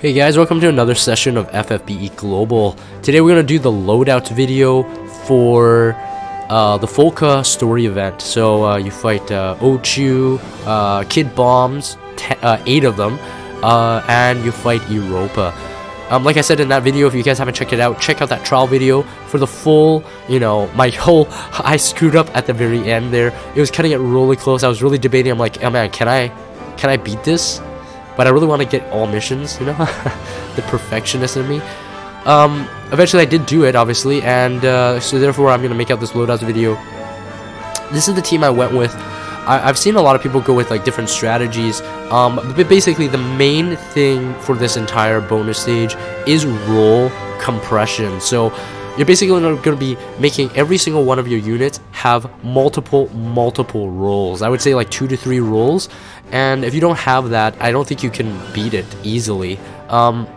Hey guys, welcome to another session of FFBE Global. Today we're going to do the loadouts video for the Folka story event. So you fight Ochu, Kid Bombs, 8 of them, and you fight Europa. Like I said in that video, if you guys haven't checked it out, check out that trial video for the full, I screwed up at the very end there. It was cutting it really close. I was really debating. I'm like, oh man, can I beat this? But I really want to get all missions, you know, the perfectionist in me. Eventually I did do it, obviously, and so therefore I'm going to make out this loadouts video. This is the team I went with. I've seen a lot of people go with like different strategies, but basically the main thing for this entire bonus stage is roll compression. So you're basically going to be making every single one of your units have multiple rolls. I would say like 2 to 3 rolls, and if you don't have that, I don't think you can beat it easily. As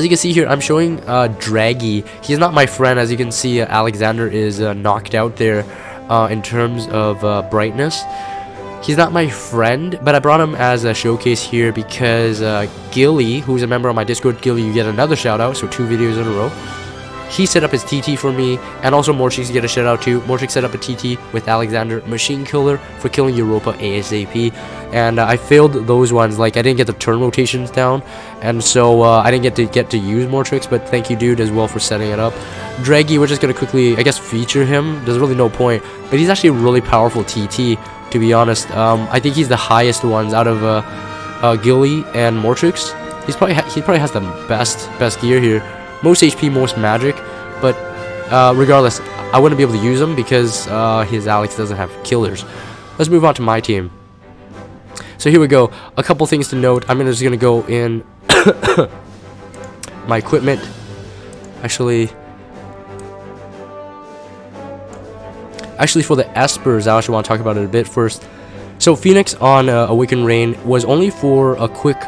you can see here, I'm showing Draggy. He's not my friend. As you can see, Alexander is knocked out there in terms of brightness. He's not my friend, but I brought him as a showcase here because Gilly, who's a member of my Discord, Gilly, you get another shout out, so 2 videos in a row. He set up his TT for me, and also Morchix get a shout out too. Morchix set up a TT with Alexander Machine Killer for killing Europa ASAP, and I failed those ones. Like I didn't get the turn rotations down, and so I didn't get to use Morchix. But thank you, dude, as well for setting it up. Draggy, we're just gonna quickly, I guess, feature him. There's really no point, but he's actually a really powerful TT. To be honest, I think he's the highest ones out of Gilly and Morchix. He probably has the best gear here. Most HP, most magic, but regardless, I wouldn't be able to use him because his Alex doesn't have killers. Let's move on to my team. So here we go. A couple things to note. I'm just gonna go in my equipment. Actually, for the Espers, I actually want to talk about it a bit first. So Phoenix on Awakened Rain was only for a quick,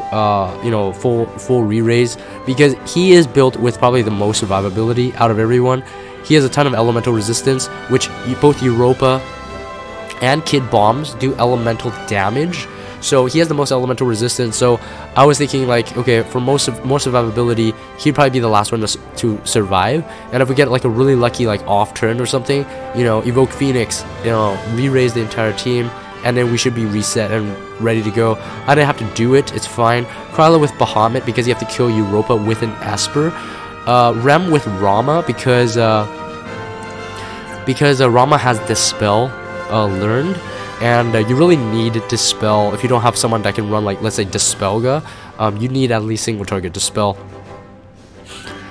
full re-raise because he is built with probably the most survivability out of everyone. He has a ton of elemental resistance, which both Europa and Kid Bombs do elemental damage. So he has the most elemental resistance. So I was thinking like, okay, for more survivability, he'd probably be the last one to survive. And if we get like a really lucky like off turn or something, evoke Phoenix, re-raise the entire team, and then we should be reset and ready to go. I didn't have to do it, it's fine. Kryla with Bahamut because you have to kill Europa with an Esper. Rem with Rama because Rama has Dispel learned, and you really need Dispel. If you don't have someone that can run like, let's say, Dispelga, you need at least single target Dispel.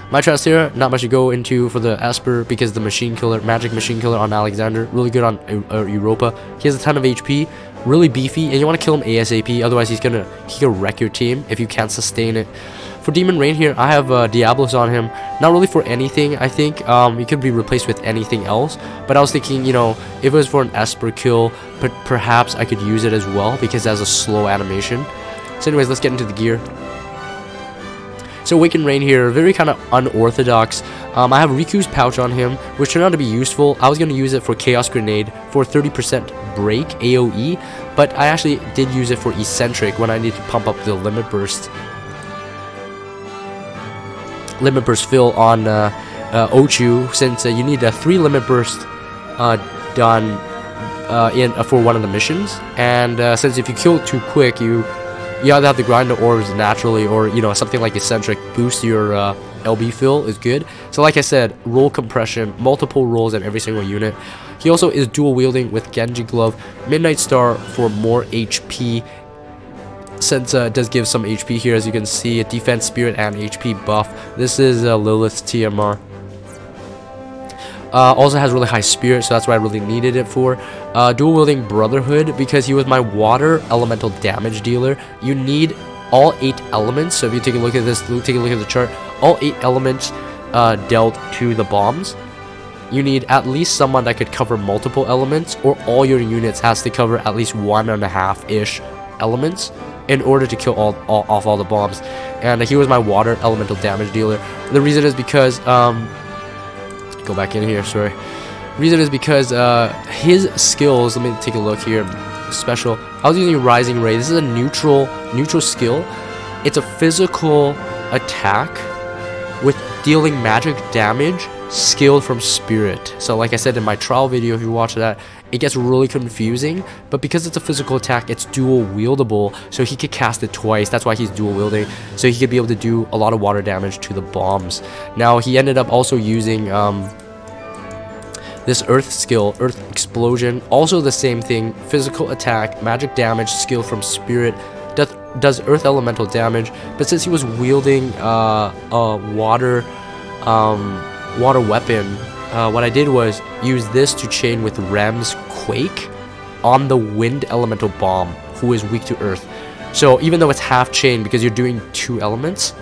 My Trance Terra, not much to go into for the Esper because the magic machine killer on Alexander, really good on Europa. He has a ton of HP, really beefy, and you want to kill him ASAP, otherwise he can wreck your team if you can't sustain it. For Demon Rain here, I have Diablos on him, not really for anything, I think. He could be replaced with anything else, but I was thinking, if it was for an Esper kill, but perhaps I could use it as well because it has a slow animation. So anyways, let's get into the gear. So Awakened Rain here, very kind of unorthodox. I have Riku's pouch on him, which turned out to be useful. I was going to use it for Chaos Grenade for 30% break AoE, but I actually did use it for Eccentric when I need to pump up the Limit Burst fill on Ochu, since you need a 3 Limit Burst done for one of the missions, and since if you kill too quick, you either have to grind the orbs naturally, or something like Eccentric boost your LB fill is good. So like I said, roll compression, multiple rolls in every single unit. He also is dual wielding with Genji Glove, Midnight Star for more HP, since it does give some HP here, as you can see, a defense spirit and HP buff. This is Lilith's TMR. Also has really high spirit, so that's what I really needed it for. Dual wielding Brotherhood because he was my water elemental damage dealer. You need all 8 elements. So if you take a look at this, take a look at the chart, all 8 elements dealt to the bombs. You need at least someone that could cover multiple elements, or all your units has to cover at least 1.5-ish elements in order to kill off all the bombs. And he was my water elemental damage dealer. The reason is because go back in here, sorry. Reason is because his skills, let me take a look here. Special, I was using Rising Ray. This is a neutral skill, it's a physical attack with dealing magic damage scaled from spirit. So like I said in my trial video, if you watch that, it gets really confusing, but because it's a physical attack, it's dual wieldable, so he could cast it twice. That's why he's dual wielding, so he could be able to do a lot of water damage to the bombs. Now he ended up also using this earth skill, earth explosion, also the same thing, physical attack, magic damage, skill from spirit, does earth elemental damage, but since he was wielding a water weapon, what I did was use this to chain with Rem's Quake on the wind elemental bomb, who is weak to earth. So even though it's half chain because you're doing 2 elements,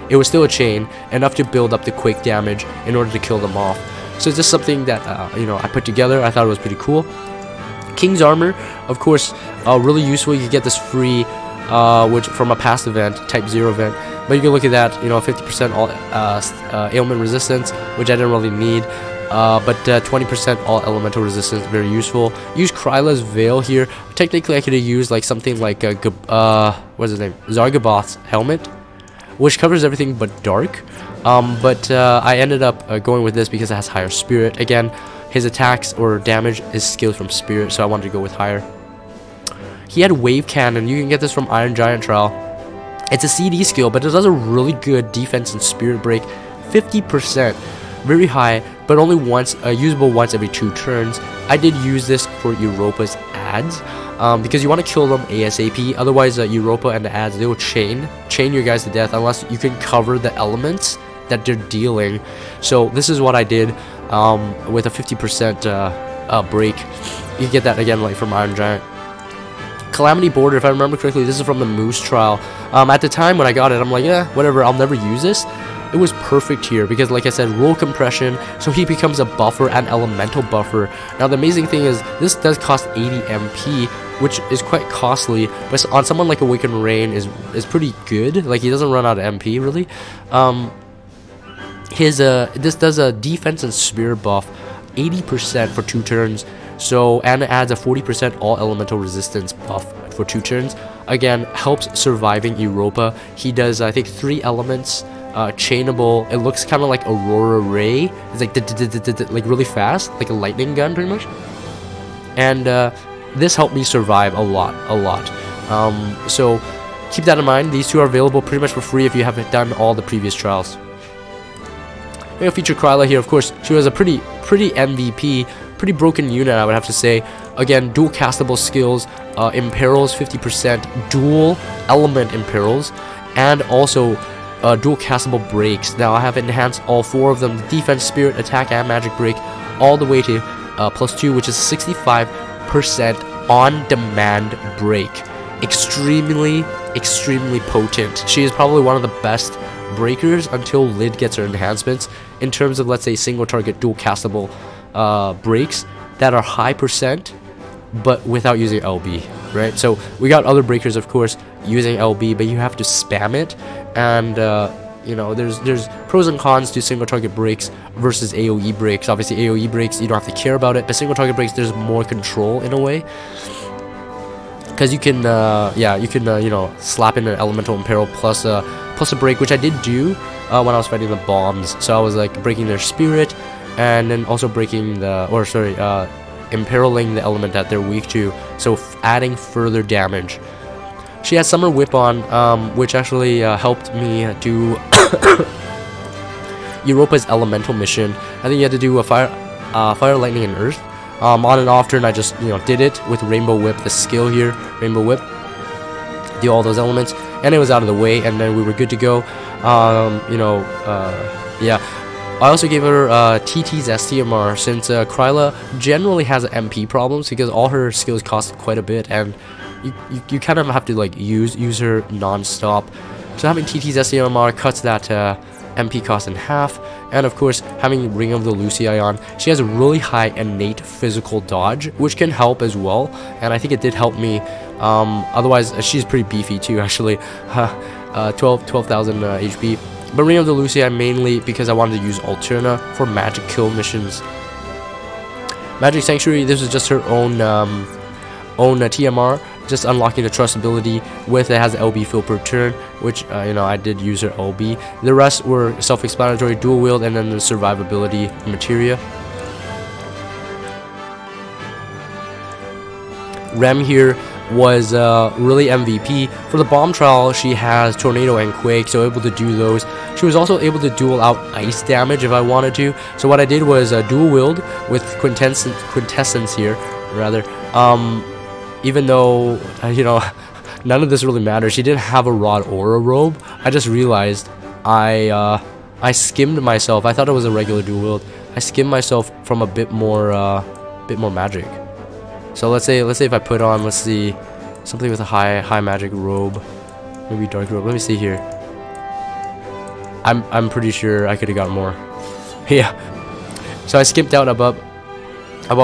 it was still a chain, enough to build up the quake damage in order to kill them off. So it's just something that you know, I put together. I thought it was pretty cool. King's Armor, of course, really useful. You can get this free, which from a past event, type 0 event. But you can look at that, you know, 50% all ailment resistance, which I didn't really need. But 20% all elemental resistance, very useful. Use Kryla's Veil here. Technically, I could have used like something like what's his name, Zargaboth's helmet, which covers everything but dark. But I ended up going with this because it has higher spirit. Again, his attacks or damage is scaled from spirit, so I wanted to go with higher. He had Wave Cannon. You can get this from Iron Giant Trial. It's a CD skill, but it does a really good defense and spirit break. 50%, very high, but only once, usable once every 2 turns. I did use this for Europa's ads, because you want to kill them ASAP. Otherwise, Europa and the ads, they will chain your guys to death unless you can cover the elements that they're dealing. So this is what I did with a 50% break. You can get that again like from Iron Giant. Calamity Border, if I remember correctly, this is from the Moose trial. At the time when I got it, I'm like, yeah, whatever, I'll never use this. It was perfect here because, like I said, roll compression, so he becomes a buffer and elemental buffer. Now the amazing thing is this does cost 80 MP, which is quite costly, but on someone like Awakened Rain is pretty good. Like, he doesn't run out of MP really. This does a defense and spirit buff, 80% for 2 turns. So, and it adds a 40% all elemental resistance buff for 2 turns. Again, helps surviving Europa. He does, I think, 3 elements, chainable. It looks kind of like Aurora Ray. It's like really fast, like a lightning gun, pretty much. And this helped me survive a lot. So keep that in mind. These 2 are available pretty much for free if you haven't done all the previous trials. I'm gonna feature Kryla here. Of course, she was a pretty MVP. Pretty broken unit, I would have to say. Again, dual castable skills, imperils 50%, dual element imperils, and also dual castable breaks. Now I have enhanced all 4 of them: defense, spirit, attack, and magic break, all the way to +2, which is 65% on demand break. Extremely potent. She is probably one of the best breakers until Lid gets her enhancements in terms of, let's say, single target dual castable breaks that are high percent but without using LB, right? So we got other breakers, of course, using LB, but you have to spam it. And you know, there's pros and cons to single target breaks versus AoE breaks. Obviously AoE breaks, you don't have to care about it, but single target breaks, there's more control in a way, because you can you know, slap in an elemental imperil plus a break, which I did do when I was fighting the bombs. So I was like breaking their spirit, and then also breaking the, or sorry, imperiling the element that they're weak to, so adding further damage. She has Summer Whip on, which actually helped me do Europa's elemental mission. I think you had to do a fire, lightning, and earth. On and off turn, I just, you know, did it with Rainbow Whip, the skill here, Rainbow Whip. Do all those elements, and it was out of the way, and then we were good to go. You know, yeah. I also gave her TT's STMR, since Kryla generally has MP problems because all her skills cost quite a bit, and you kind of have to like use her non-stop. So having TT's STMR cuts that MP cost in half, and of course having Ring of the Lucii on, she has a really high innate physical dodge, which can help as well, and I think it did help me. Otherwise, she's pretty beefy too, actually. 12,000 HP. But Ring of the Lucii mainly because I wanted to use Alterna for magic kill missions. Magic Sanctuary, this is just her own TMR. just unlocking the trust ability with it has LB fill per turn, which you know, I did use her LB. The rest were self-explanatory, dual wield, and then the survivability materia. Rem here was really MVP. For the bomb trial, she has tornado and quake, so able to do those. She was also able to dual out ice damage if I wanted to. So what I did was dual wield with quintessence here, rather. Even though you know, none of this really matters. She didn't have a rod or a robe. I just realized I skimmed myself. I thought it was a regular dual wield. I skimmed myself from a bit more magic. So let's say if I put on, let's see, something with a high magic robe, maybe dark robe. Let me see here. I'm pretty sure I could have got more. Yeah. So I skipped out about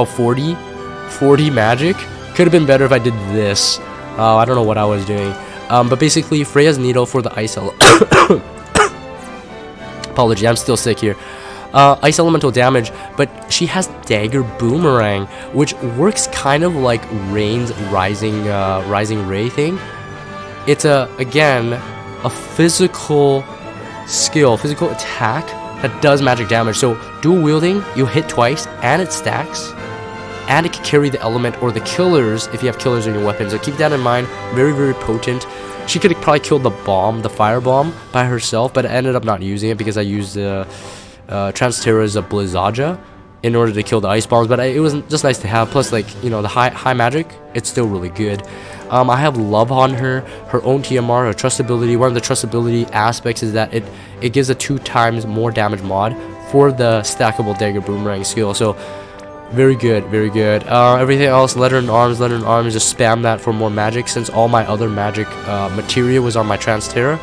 40 magic. Could have been better if I did this. I don't know what I was doing. But basically, Freya's needle for the ice apology, I'm still sick here. Ice elemental damage, but she has dagger boomerang, which works kind of like Rain's rising ray thing. It's again a physical skill, physical attack that does magic damage. So dual wielding, you hit twice and it stacks, and it can carry the element or the killers if you have killers in your weapon. So keep that in mind. Very, very potent. She could have probably killed the bomb, the fire bomb, by herself, but I ended up not using it because I used Trance Terra's Blizzaja in order to kill the ice bombs. But it was just nice to have. Plus, like, you know, the high magic, it's still really good. I have love on her own TMR, her trust ability. One of the trust ability aspects is that it gives a 2 times more damage mod for the stackable dagger boomerang skill. So very good, very good. Everything else, letter and arms, just spam that for more magic, since all my other magic materia was on my Trance Terra.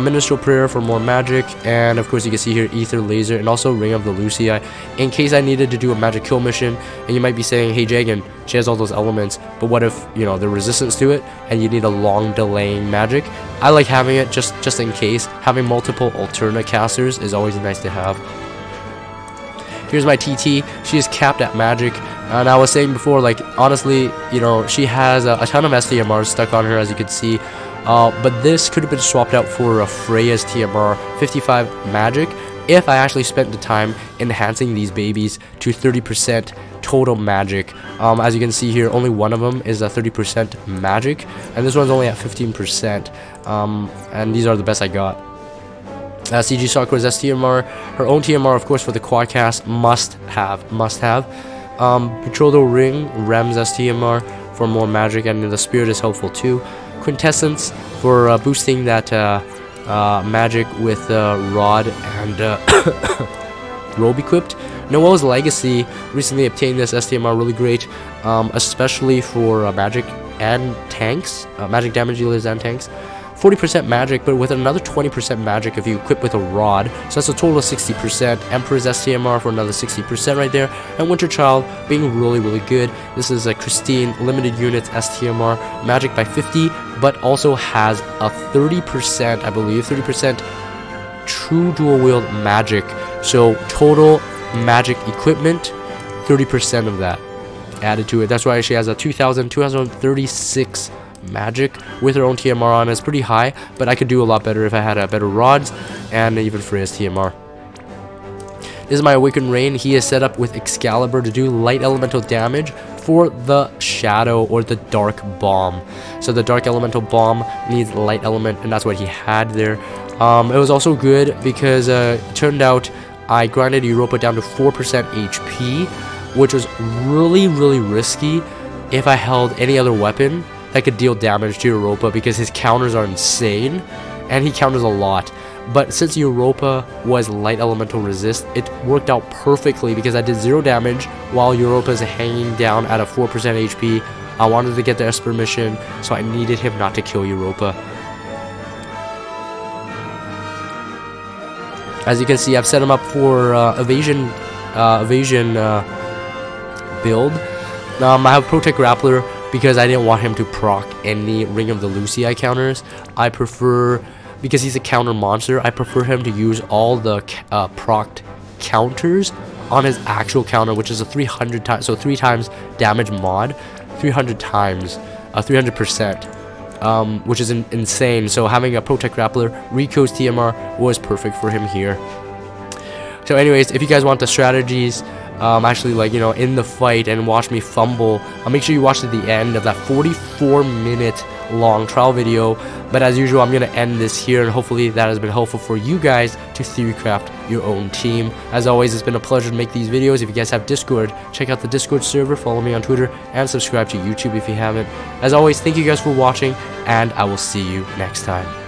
Ministerial Prayer for more magic, and of course you can see here Ether Laser and also Ring of the Lucia in case I needed to do a magic kill mission. And you might be saying, hey Jagan, she has all those elements, but what if, you know, the resistance to it and you need a long delaying magic? I like having it just in case. Having multiple alternate casters is always nice to have. Here's my TT. She is capped at magic, and I was saying before, like, honestly, you know, she has a ton of STMRs stuck on her, as you can see. But this could have been swapped out for Freya's TMR 55 magic if I actually spent the time enhancing these babies to 30% total magic. As you can see here, only one of them is a 30% magic, and this one's only at 15%. And these are the best I got. CG Sakura's STMR, her own TMR, of course, for the quadcast, must have. Betrothal Ring, Rem's STMR for more magic, and the Spirit is helpful too. Quintessence for boosting that magic with Rod and Robe equipped. Noel's Legacy recently obtained this STMR, really great, especially for magic and tanks, magic damage dealers and tanks. 40% magic, but with another 20% magic if you equip with a rod, so that's a total of 60%. Emperor's STMR for another 60% right there, and Winter Child being really, really good. This is a Christine limited units STMR, magic by 50, but also has a 30%, I believe, 30% true dual wield magic. So total magic equipment, 30% of that added to it. That's why she has a 2,236 magic with her own TMR on. It's pretty high, but I could do a lot better if I had better rods and even Freya's TMR. This is my Awakened Rain. He is set up with Excalibur to do light elemental damage for the Shadow or the Dark Bomb. So the Dark Elemental Bomb needs light element, and that's what he had there. It was also good because it turned out I grinded Europa down to 4% HP, which was really, really risky if I held any other weapon that could deal damage to Europa, because his counters are insane and he counters a lot. But since Europa was light elemental resist, it worked out perfectly because I did 0 damage while Europa is hanging down at a 4% HP. I wanted to get the Esper mission, so I needed him not to kill Europa. As you can see, I've set him up for evasion build. I have Protect Grappler because I didn't want him to proc any Ring of the Lucia counters. I prefer, because he's a counter monster, I prefer him to use all the procced counters on his actual counter, which is a 300 times, so 3 times damage mod, 300 times. 300%, which is insane. So having a Protect Grappler, Rico's TMR was perfect for him here. So anyways, if you guys want the strategies, actually, like, you know, in the fight and watch me fumble, make sure you watch to the end of that 44-minute long trial video. But as usual, I'm gonna end this here, and hopefully that has been helpful for you guys to theorycraft your own team. As always, it's been a pleasure to make these videos. If you guys have Discord, check out the Discord server, follow me on Twitter, and subscribe to YouTube if you haven't. As always, thank you guys for watching, and I will see you next time.